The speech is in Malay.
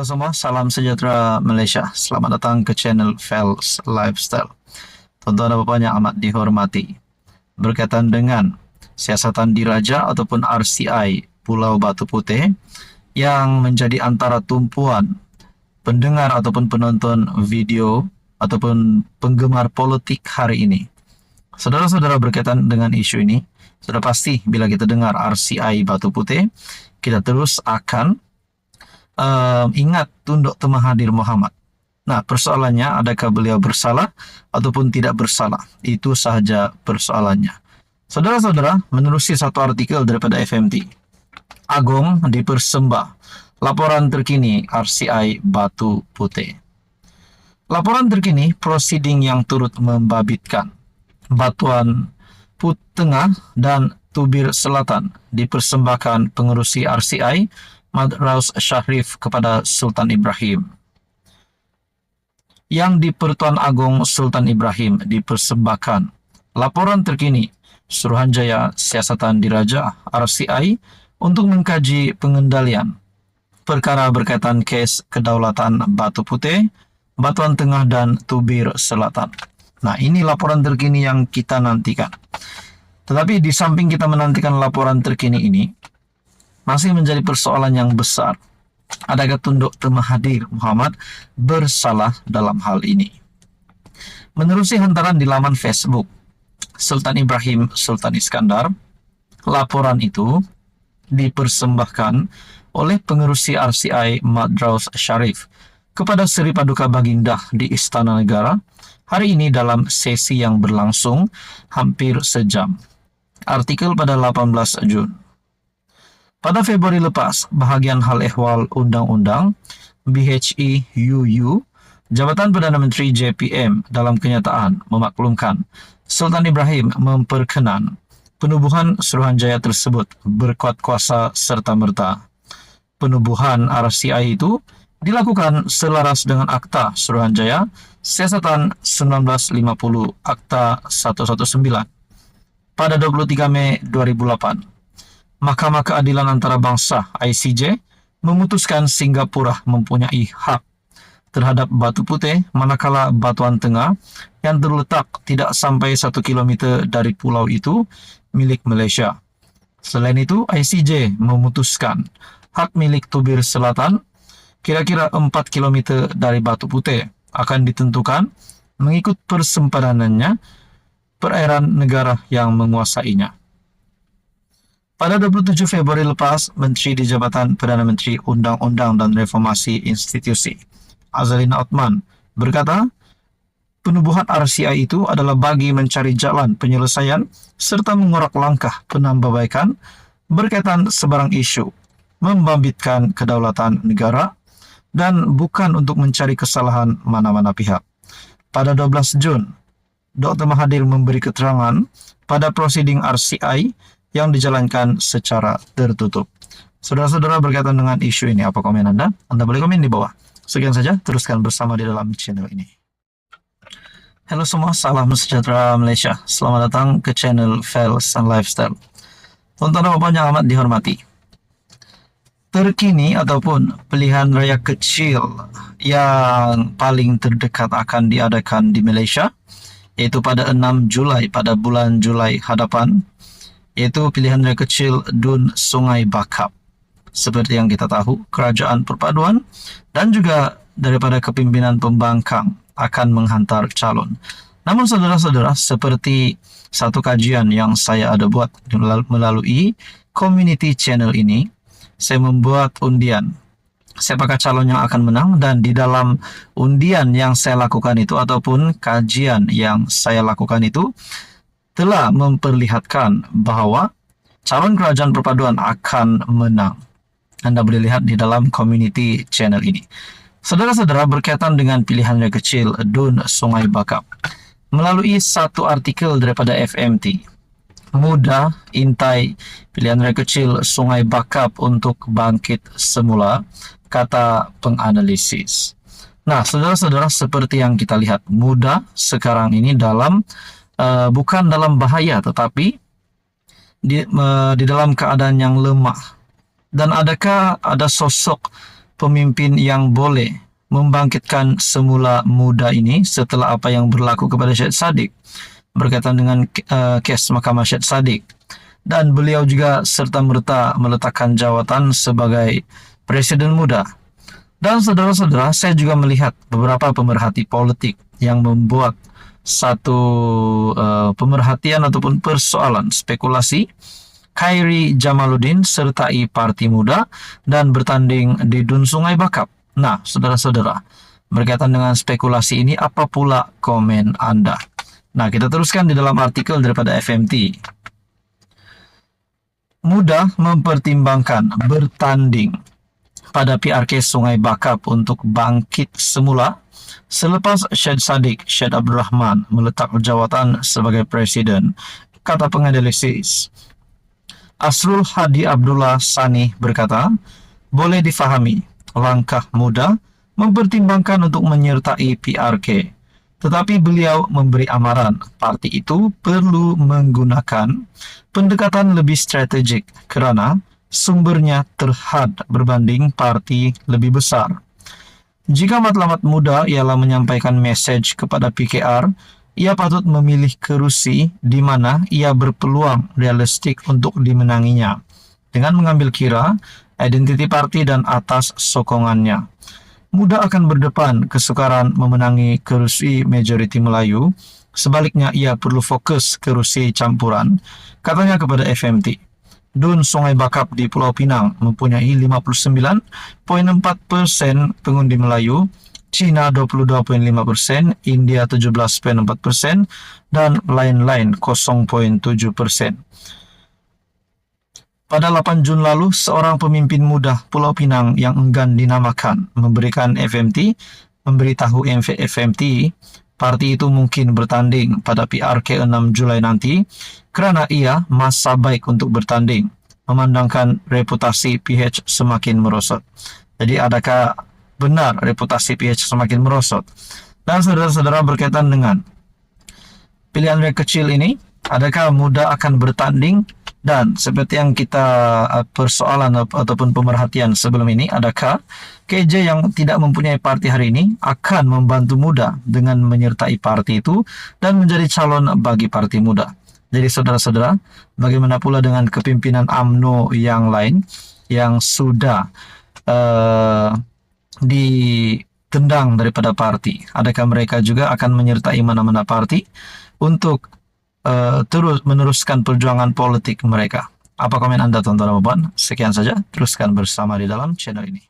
semua, salam sejahtera Malaysia. Selamat datang ke channel Fels Lifestyle. Tuan-tuan dan puan yang amat dihormati, berkaitan dengan siasatan diraja ataupun RCI Pulau Batu Putih yang menjadi antara tumpuan pendengar ataupun penonton video ataupun penggemar politik hari ini. Saudara-saudara, berkaitan dengan isu ini, sudah pasti bila kita dengar RCI Batu Putih, kita terus akan ingat Tun Dr. Mahathir Mohamad. Nah, persoalannya adakah beliau bersalah ataupun tidak bersalah? Itu sahaja persoalannya. Saudara-saudara, menerusi satu artikel daripada FMT, Agong dipersembah laporan terkini RCI Batu Putih. Laporan terkini prosiding yang turut membabitkan Batuan Put Tengah dan Tubir Selatan dipersembahkan pengerusi RCI Madraus Syarif kepada Sultan Ibrahim. Yang di Pertuan Agong Sultan Ibrahim dipersembahkan laporan terkini Suruhanjaya Siasatan Diraja RCI untuk mengkaji pengendalian perkara berkaitan kes kedaulatan Batu Putih, Batuan Tengah dan Tubir Selatan. Nah, ini laporan terkini yang kita nantikan. Tetapi di samping kita menantikan laporan terkini ini, masih menjadi persoalan yang besar. Adakah Tun Dr. Mahathir Mohamad bersalah dalam hal ini? Menerusi hantaran di laman Facebook Sultan Ibrahim Sultan Iskandar, laporan itu dipersembahkan oleh pengerusi RCI Madraus Syarif kepada Seri Paduka Baginda di Istana Negara hari ini dalam sesi yang berlangsung hampir sejam. Artikel pada 18 Jun. Pada Februari lepas, bahagian hal ehwal Undang-Undang BHI-UU, Jabatan Perdana Menteri JPM dalam kenyataan memaklumkan Sultan Ibrahim memperkenan penubuhan Suruhanjaya tersebut berkuat kuasa serta-merta. Penubuhan RCI itu dilakukan selaras dengan Akta Suruhanjaya Siasatan 1950 Akta 119 pada 23 Mei 2008. Mahkamah Keadilan Antarabangsa ICJ memutuskan Singapura mempunyai hak terhadap Batu Putih manakala Batuan Tengah yang terletak tidak sampai 1 km dari pulau itu milik Malaysia. Selain itu, ICJ memutuskan hak milik Tubir Selatan kira-kira 4 km dari Batu Putih akan ditentukan mengikut persempadanannya perairan negara yang menguasainya. Pada 27 Februari lepas, Menteri di Jabatan Perdana Menteri Undang-Undang dan Reformasi Institusi, Azalina Othman, berkata, penubuhan RCI itu adalah bagi mencari jalan penyelesaian serta mengorak langkah penambahbaikan berkaitan sebarang isu, membangkitkan kedaulatan negara, dan bukan untuk mencari kesalahan mana-mana pihak. Pada 12 Jun, Dr. Mahathir memberi keterangan pada prosiding RCI yang dijalankan secara tertutup. Saudara-saudara, berkaitan dengan isu ini, apa komen Anda? Anda boleh komen di bawah. Sekian saja, teruskan bersama di dalam channel ini. Halo semua, salam sejahtera Malaysia. Selamat datang ke channel Fels Lifestyle. Tuan-tuan dan puan yang amat dihormati, terkini ataupun pilihan raya kecil yang paling terdekat akan diadakan di Malaysia, yaitu pada 6 Julai, pada bulan Julai hadapan, yaitu pilihan raya kecil Dun Sungai Bakap. Seperti yang kita tahu, Kerajaan Perpaduan dan juga daripada kepimpinan pembangkang akan menghantar calon. Namun saudara-saudara, seperti satu kajian yang saya ada buat melalui community channel ini, saya membuat undian siapakah calon yang akan menang, dan di dalam undian yang saya lakukan itu ataupun kajian yang saya lakukan itu telah memperlihatkan bahwa calon Kerajaan Perpaduan akan menang. Anda boleh lihat di dalam community channel ini. Saudara-saudara, berkaitan dengan pilihan raya kecil Dun Sungai Bakap, melalui satu artikel daripada FMT, mudah intai pilihan raya kecil Sungai Bakap untuk bangkit semula, kata penganalisis. Nah, saudara-saudara, seperti yang kita lihat, mudah sekarang ini dalam bukan dalam bahaya, tetapi di dalam keadaan yang lemah. Dan adakah ada sosok pemimpin yang boleh membangkitkan semula muda ini setelah apa yang berlaku kepada Syed Saddiq berkaitan dengan kes Mahkamah Syed Saddiq. Dan beliau juga serta-merta meletakkan jawatan sebagai Presiden Muda. Dan saudara-saudara, saya juga melihat beberapa pemerhati politik yang membuat satu pemerhatian ataupun persoalan spekulasi Khairi Jamaluddin sertai Parti Muda dan bertanding di Dun Sungai Bakap. Nah, saudara-saudara, berkaitan dengan spekulasi ini, apa pula komen Anda? Nah, kita teruskan di dalam artikel daripada FMT. Muda mempertimbangkan bertanding pada PRK Sungai Bakap untuk bangkit semula selepas Syed Saddiq Syed Abdul Rahman meletak jawatan sebagai presiden, kata penganalisis. Asrul Hadi Abdullah Sani berkata, boleh difahami langkah Muda mempertimbangkan untuk menyertai PRK, tetapi beliau memberi amaran parti itu perlu menggunakan pendekatan lebih strategik kerana sumbernya terhad berbanding parti lebih besar. Jika matlamat Muda ialah menyampaikan mesej kepada PKR, ia patut memilih kerusi di mana ia berpeluang realistik untuk dimenanginya, dengan mengambil kira identiti parti dan atas sokongannya. Muda akan berdepan kesukaran memenangi kerusi majoriti Melayu, sebaliknya ia perlu fokus kerusi campuran, katanya kepada FMT. Dun Sungai Bakap di Pulau Pinang mempunyai 59.4% pengundi Melayu, China 22.5%, India 17.4%, dan lain-lain 0.7%. Pada 8 Jun lalu, seorang pemimpin muda Pulau Pinang yang enggan dinamakan memberitahu FMT, parti itu mungkin bertanding pada PRK 6 Julai nanti kerana ia masa baik untuk bertanding, memandangkan reputasi PH semakin merosot. Jadi adakah benar reputasi PH semakin merosot? Dan saudara-saudara, berkaitan dengan pilihan yang kecil ini, adakah Muda akan bertanding? Dan seperti yang kita persoalan ataupun pemerhatian sebelum ini, adakah KJ yang tidak mempunyai parti hari ini akan membantu Muda dengan menyertai parti itu dan menjadi calon bagi parti Muda? Jadi saudara-saudara, bagaimana pula dengan kepimpinan UMNO yang lain yang sudah ditendang daripada parti? Adakah mereka juga akan menyertai mana-mana parti untuk terus meneruskan perjuangan politik mereka? Apa komen Anda, tuan-tuan dan puan? Sekian saja, teruskan bersama di dalam channel ini.